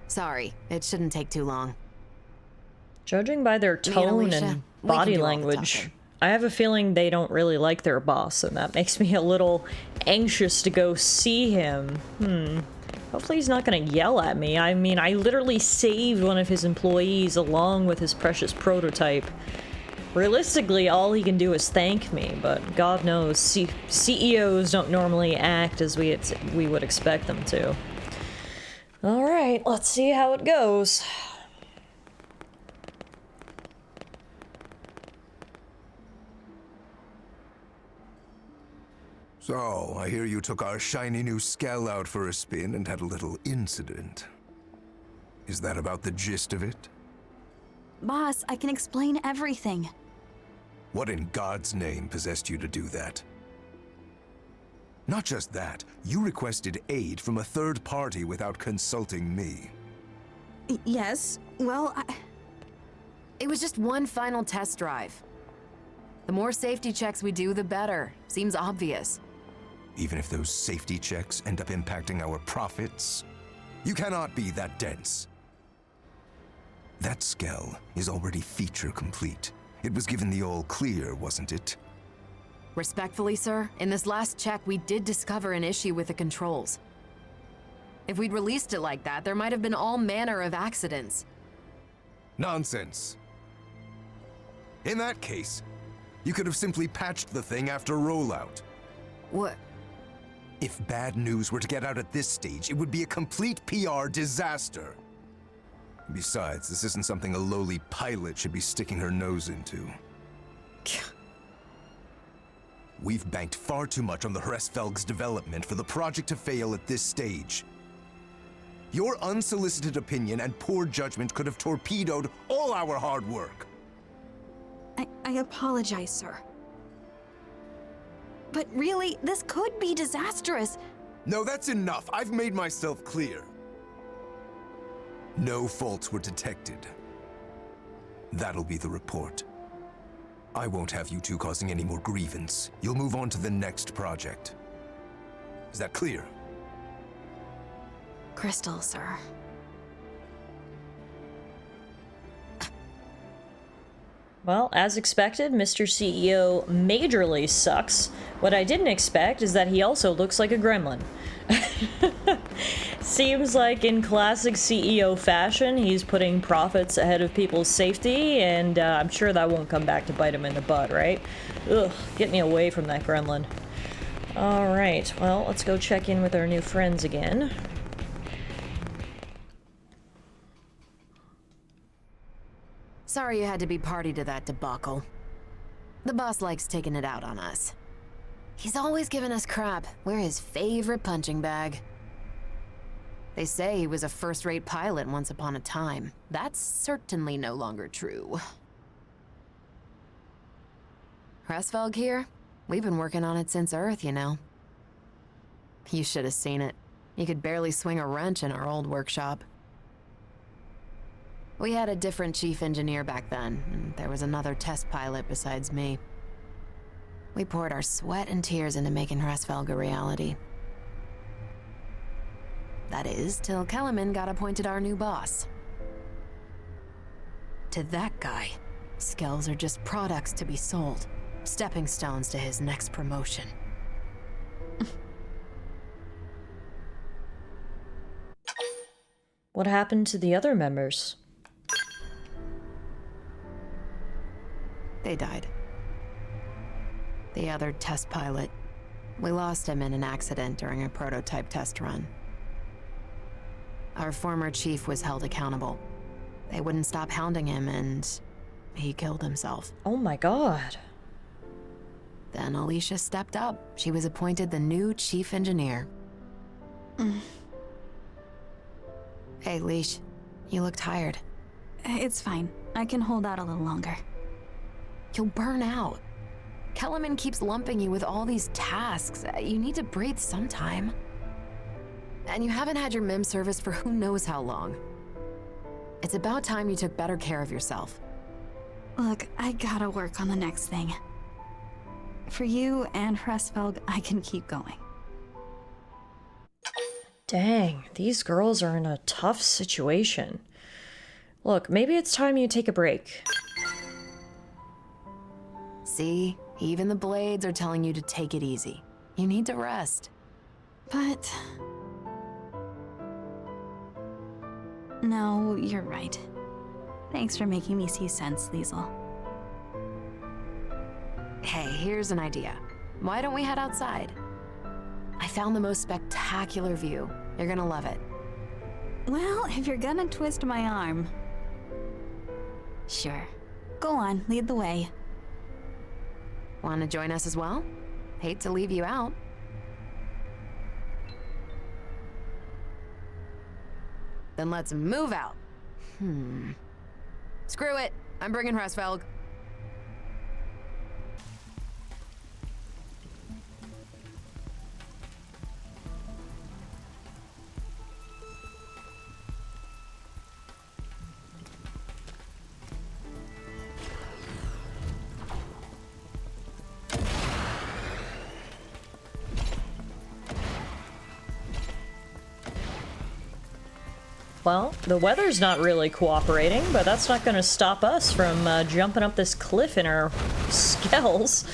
Sorry, it shouldn't take too long. Judging by their tone and body language, I have a feeling they don't really like their boss, and that makes me a little anxious to go see him. Hopefully he's not gonna yell at me. I mean, I literally saved one of his employees along with his precious prototype. Realistically, all he can do is thank me, but God knows CEOs don't normally act as we would expect them to. Alright, let's see how it goes. So, I hear you took our shiny new Skell out for a spin and had a little incident. Is that about the gist of it? Boss, I can explain everything. What in God's name possessed you to do that? Not just that, you requested aid from a third party without consulting me. Yes, well, It was just one final test drive. The more safety checks we do, the better. Seems obvious. Even if those safety checks end up impacting our profits, you cannot be that dense. That Skell is already feature complete. It was given the all clear, wasn't it? Respectfully, sir, in this last check, we did discover an issue with the controls. If we'd released it like that, there might have been all manner of accidents. Nonsense. In that case, you could have simply patched the thing after rollout. What? If bad news were to get out at this stage, it would be a complete PR disaster. Besides, this isn't something a lowly pilot should be sticking her nose into. We've banked far too much on the Hresfelg's development for the project to fail at this stage. Your unsolicited opinion and poor judgment could have torpedoed all our hard work. I apologize, sir. But really, this could be disastrous. No, that's enough. I've made myself clear. No faults were detected. That'll be the report. I won't have you two causing any more grievance. You'll move on to the next project. Is that clear? Crystal, sir. Well, as expected, Mr. CEO majorly sucks. What I didn't expect is that he also looks like a gremlin. Seems like in classic CEO fashion, he's putting profits ahead of people's safety, and I'm sure that won't come back to bite him in the butt, right? Ugh, get me away from that gremlin. Alright, well, let's go check in with our new friends again. Sorry you had to be party to that debacle. The boss likes taking it out on us. He's always giving us crap. We're his favorite punching bag. They say he was a first-rate pilot once upon a time. That's certainly no longer true. Hresfelg here? We've been working on it since Earth, you know. You should have seen it. You could barely swing a wrench in our old workshop. We had a different chief engineer back then, and there was another test pilot besides me. We poured our sweat and tears into making Hresfelg a reality. That is, till Kellerman got appointed our new boss. To that guy, Skells are just products to be sold, stepping stones to his next promotion. What happened to the other members? They died. The other test pilot. We lost him in an accident during a prototype test run. Our former chief was held accountable. They wouldn't stop hounding him, and he killed himself. Oh my god. Then Alicia stepped up. She was appointed the new chief engineer. Hey, Leash. You look tired. It's fine. I can hold out a little longer. You'll burn out. Kellerman keeps lumping you with all these tasks. You need to breathe sometime. And you haven't had your MIM service for who knows how long. It's about time you took better care of yourself. Look, I gotta work on the next thing. For you and Hresfelg, I can keep going. Dang, these girls are in a tough situation. Look, maybe it's time you take a break. See? Even the blades are telling you to take it easy. You need to rest. But... no, you're right. Thanks for making me see sense, Liesel. Hey, here's an idea. Why don't we head outside? I found the most spectacular view. You're gonna love it. Well, if you're gonna twist my arm... Sure. Go on, lead the way. Want to join us as well? Hate to leave you out. Then let's move out. Screw it. I'm bringing Hresfelg. Well, the weather's not really cooperating, but that's not going to stop us from jumping up this cliff in our Skells.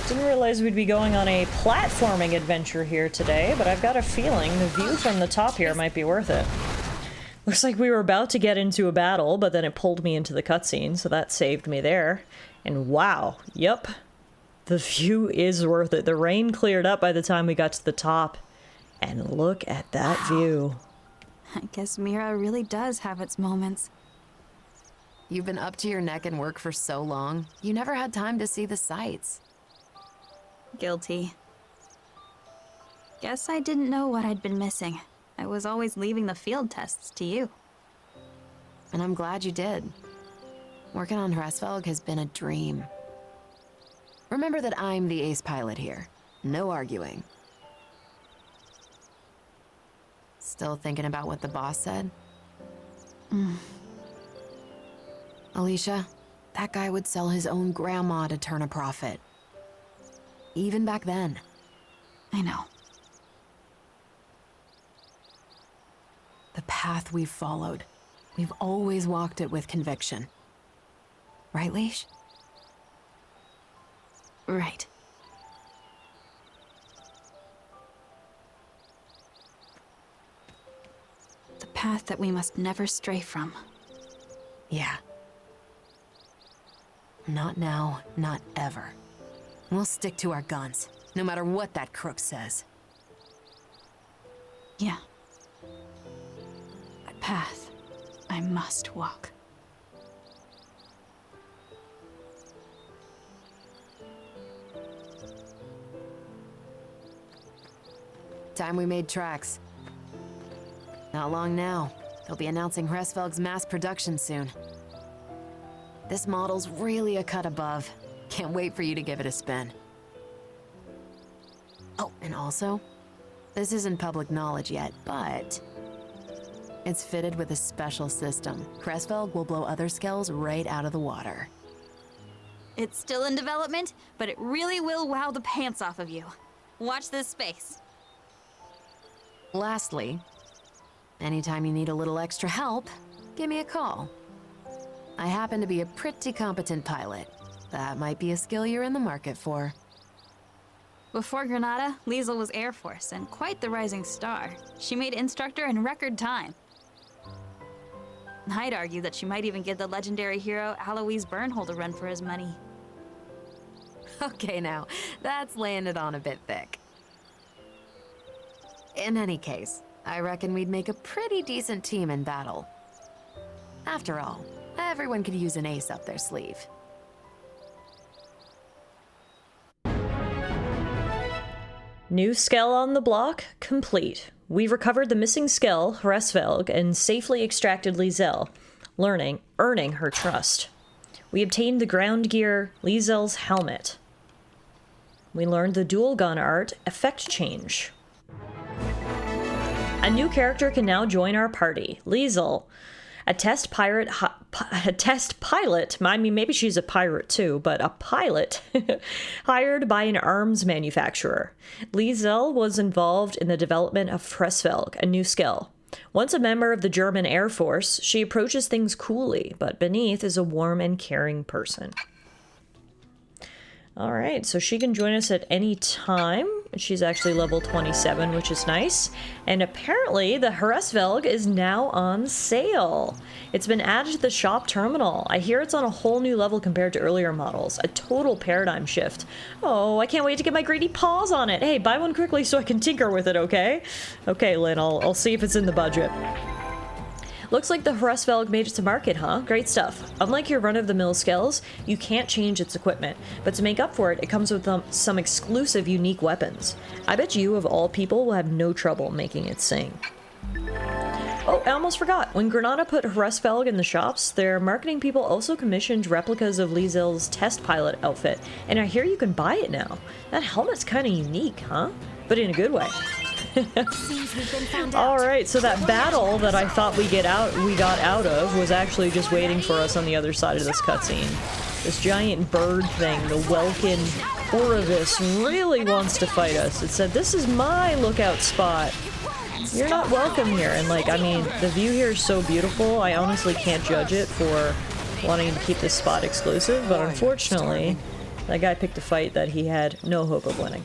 Didn't realize we'd be going on a platforming adventure here today, but I've got a feeling the view from the top here might be worth it. Looks like we were about to get into a battle, but then it pulled me into the cutscene, so that saved me there. And wow, yep, the view is worth it. The rain cleared up by the time we got to the top. And look at that view. I guess Mira really does have its moments. You've been up to your neck in work for so long, you never had time to see the sights. Guilty. Guess I didn't know what I'd been missing. I was always leaving the field tests to you. And I'm glad you did. Working on Hresvelg has been a dream. Remember that I'm the ace pilot here. No arguing. Still thinking about what the boss said? Alicia, that guy would sell his own grandma to turn a profit. Even back then. I know. The path we've followed, we've always walked it with conviction. Right, Leash? Right. The path that we must never stray from. Yeah. Not now, not ever. We'll stick to our guns, no matter what that crook says. Yeah. A path I must walk. Time we made tracks. Not long now. They'll be announcing Hresvelg's mass production soon. This model's really a cut above. Can't wait for you to give it a spin. Oh, and also, this isn't public knowledge yet, but it's fitted with a special system. Hresvelg will blow other Skells right out of the water. It's still in development, but it really will wow the pants off of you. Watch this space. Lastly, anytime you need a little extra help, give me a call. I happen to be a pretty competent pilot. That might be a skill you're in the market for. Before Granada, Liesl was Air Force and quite the rising star. She made instructor in record time. I'd argue that she might even give the legendary hero Alois Bernhold a run for his money. Okay now, that's laying it on a bit thick. In any case, I reckon we'd make a pretty decent team in battle. After all, everyone could use an ace up their sleeve. New Skell on the block, complete. We've recovered the missing Skell, Hresvelg, and safely extracted Liesl, earning her trust. We obtained the ground gear, Liesl's helmet. We learned the dual gun art, effect change. A new character can now join our party, Liesl. A test pilot, I mean, maybe she's a pirate too, but a pilot hired by an arms manufacturer. Liesl was involved in the development of Hresvelg, a new Skell. Once a member of the German Air Force, she approaches things coolly, but beneath is a warm and caring person. All right, so she can join us at any time. She's actually level 27, which is nice. And apparently the Hresvelg is now on sale. It's been added to the shop terminal. I hear it's on a whole new level compared to earlier models. A total paradigm shift. Oh, I can't wait to get my greedy paws on it. Hey, buy one quickly so I can tinker with it, okay? Okay, Lynn, I'll see if it's in the budget. Looks like the Hresvelg made it to market, huh? Great stuff. Unlike your run-of-the-mill Skells, you can't change its equipment, but to make up for it, it comes with some exclusive unique weapons. I bet you, of all people, will have no trouble making it sing. Oh, I almost forgot. When Granada put Hresvelg in the shops, their marketing people also commissioned replicas of Liesl's test pilot outfit, and I hear you can buy it now. That helmet's kind of unique, huh? But in a good way. Alright, so that battle that I thought we got out of was actually just waiting for us on the other side of this cutscene. This giant bird thing, the Welkin Orvis, really wants to fight us. It said, "This is my lookout spot." You're not welcome here. And like, I mean, the view here is so beautiful, I honestly can't judge it for wanting to keep this spot exclusive, but unfortunately, that guy picked a fight that he had no hope of winning.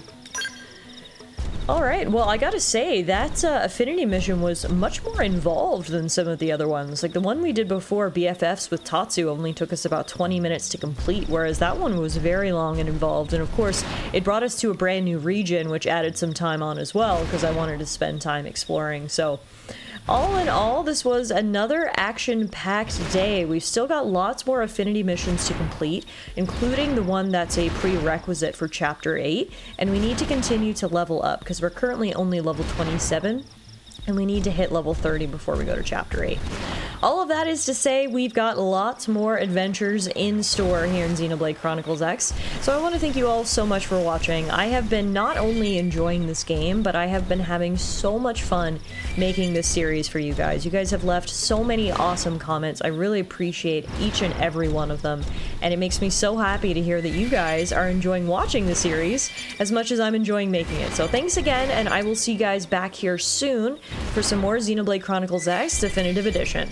Alright, well, I gotta say, that affinity mission was much more involved than some of the other ones. Like, the one we did before, BFFs with Tatsu, only took us about 20 minutes to complete, whereas that one was very long and involved. And of course, it brought us to a brand new region, which added some time on as well, because I wanted to spend time exploring. So, all in all, this was another action-packed day. We've still got lots more affinity missions to complete, including the one that's a prerequisite for Chapter 8, and we need to continue to level up, because we're currently only level 27, and we need to hit level 30 before we go to Chapter 8. All of that is to say, we've got lots more adventures in store here in Xenoblade Chronicles X, so I want to thank you all so much for watching. I have been not only enjoying this game, but I have been having so much fun making this series for you guys. You guys have left so many awesome comments. I really appreciate each and every one of them, and it makes me so happy to hear that you guys are enjoying watching the series as much as I'm enjoying making it. So thanks again, and I will see you guys back here soon for some more Xenoblade Chronicles X Definitive Edition.